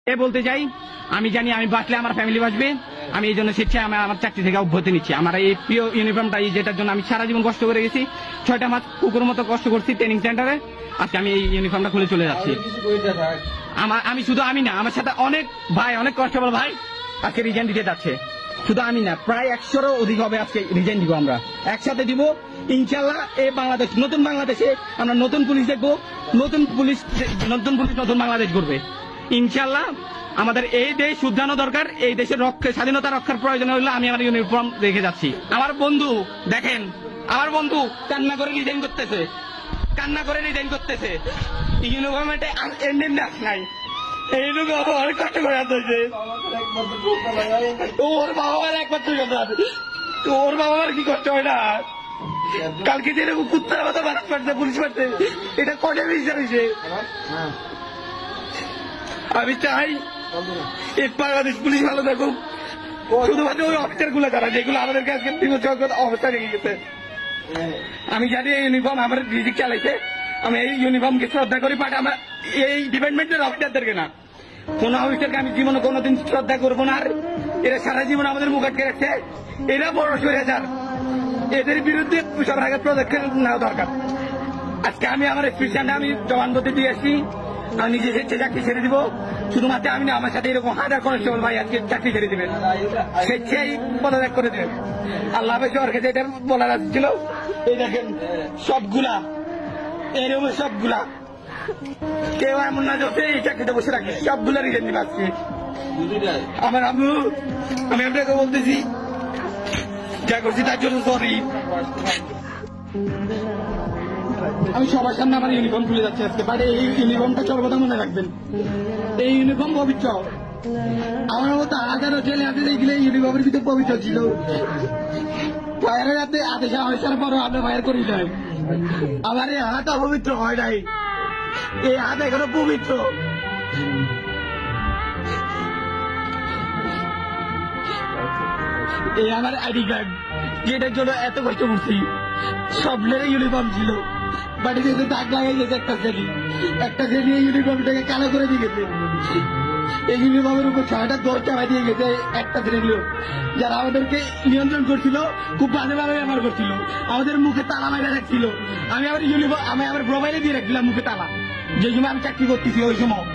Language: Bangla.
বলতে চাই, আমি জানি আমি বাঁচলে আমার ফ্যামিলি বাঁচবে। আমি এই জন্য স্বেচ্ছায় আমার চাকরি থেকে অব্যাহতি নিচ্ছি। আমার এই প্রিয় ইউনিফর্মটা, যেটার জন্য আমি সারা জীবন কষ্ট করে গেছি, 6টা মাস কুকুর মতো কষ্ট করছি ট্রেনিং সেন্টারে, আজকে আমি এই ইউনিফর্মটা খুলে চলে যাচ্ছি। আমি শুধু আমি না, আমার সাথে অনেক ভাই, অনেক কনস্টেবল ভাই আজকে রিজাইন দিতে যাচ্ছে। শুধু আমি না, প্রায় 100-এরও অধিক হবে আজকে রিজাইন দিব। আমরা একসাথে দিব ইনশাল্লাহ। এই বাংলাদেশ, নতুন বাংলাদেশে আমরা নতুন পুলিশ দেখবো, নতুন পুলিশ নতুন বাংলাদেশ করবে ইনশাল্লাহ। আমাদের এই দেশ শুধরানো দরকার। এই দেশের স্বাধীনতা রক্ষার প্রয়োজন হলে আমি আমার ইউনিফর্ম রেখে যাচ্ছি। আমার বন্ধু দেখেন, আমার বন্ধু কান্না করে রিজাইন করতেছে, ইউনিফর্মে এমনি নাই। এইটুকু অনেক কষ্ট করে আসতেছে। ওর বাবা মার একমাত্র কথা, ওর বাবা মার কি কষ্ট হয় না? কালকে যেরকম কুত্তার মতো মানুষ পাঠছে, পুলিশ পাঠছে, এটা কটে বিচার হয়েছে। আমি চাই এই বাংলাদেশ পুলিশ ভালো থাকুক, শুধুমাত্র ওই অফিসার গুলো যারা, যেগুলো আমাদেরকে আজকে বিপজ্জনক অবস্থা রেখে গেছে। আমি জানি এই ইউনিফর্ম আমার রিজিক চালাইছে, আমি এই ইউনিফর্মকে শ্রদ্ধা করি, বাট আমার এই ডিপার্টমেন্টের অফিসারদেরকে না। কোন অফিসারকে আমি জীবনে কোনোদিন শ্রদ্ধা করবো না। আর এরা সারা জীবন আমাদের মুখ আটকে রাখছে, এরা বড় স্বৈরাচার, এদের বিরুদ্ধে সবার আগে পদক্ষেপ নেওয়া দরকার। আজকে আমি আমার স্পেশাল আমি জবানবন্দি দিয়ে আসছি, আমি নিজে স্বেচ্ছায় চাকরি ছেড়ে দিব। শুধুমাত্র আমি না, আমার সাথে এরকম হাজার কনস্টেবল ভাই আজকে চাকরি ছেড়ে দিবেন, স্বেচ্ছায় পদত্যাগ করে দেবেন। আল্লাহ হাফেজ। ওর কাছে এটা বলার ছিল। এই দেখেন সবগুলা, এরকম সবগুলা, কেউ এমন না যে এই চাকরিতে বসে রাখে, সবগুলা রিজেন দিবে আজকে। আমার আম্মু, আমি আপনাকে বলতেছি, যা করছি তার জন্য সরি। আমি সবার সামনে আমার ইউনিফর্ম খুলে যাচ্ছি আজকে, বাট এই ইউনিফর্মটা সর্বদা মনে রাখবেন, এই ইউনিফর্ম পবিত্র। আমার মতো হাজারো ছেলে আছে দেখলে ইউনিফর্মের ভিতরে পবিত্র ছিল। ফায়ারের হাতে আদেশ আসার পরও আপনি ফায়ার করি নাই। আমার এই হাত অপবিত্র হয় নাই, এই হাত এখনো পবিত্র। এই আমার আইডি কার্ড, যেটার জন্য এত কষ্ট করছি। স্বপ্নের ইউনিফর্ম ছিল, বাড়িতে দাগ লাগাই গেছে একটা শ্রেণী এই ইউনিফর্মটাকে কালো করে দিয়ে গেছে। এই ইউনিফর্মের উপর 6টা দৌড় চাপাই দিয়ে গেছে একটা শ্রেণী লোক, যারা আমাদেরকে নিয়ন্ত্রণ করছিল, খুব বাজেভাবে ব্যবহার করছিল, আমাদের মুখে তালা মাইরা রাখছিল। আমি আমার ইউনিফর্ম, আমি আমার মোবাইলে দিয়ে রাখছিলাম মুখে তালা, যে সময় আমি চাকরি করতেছি ওই সময়।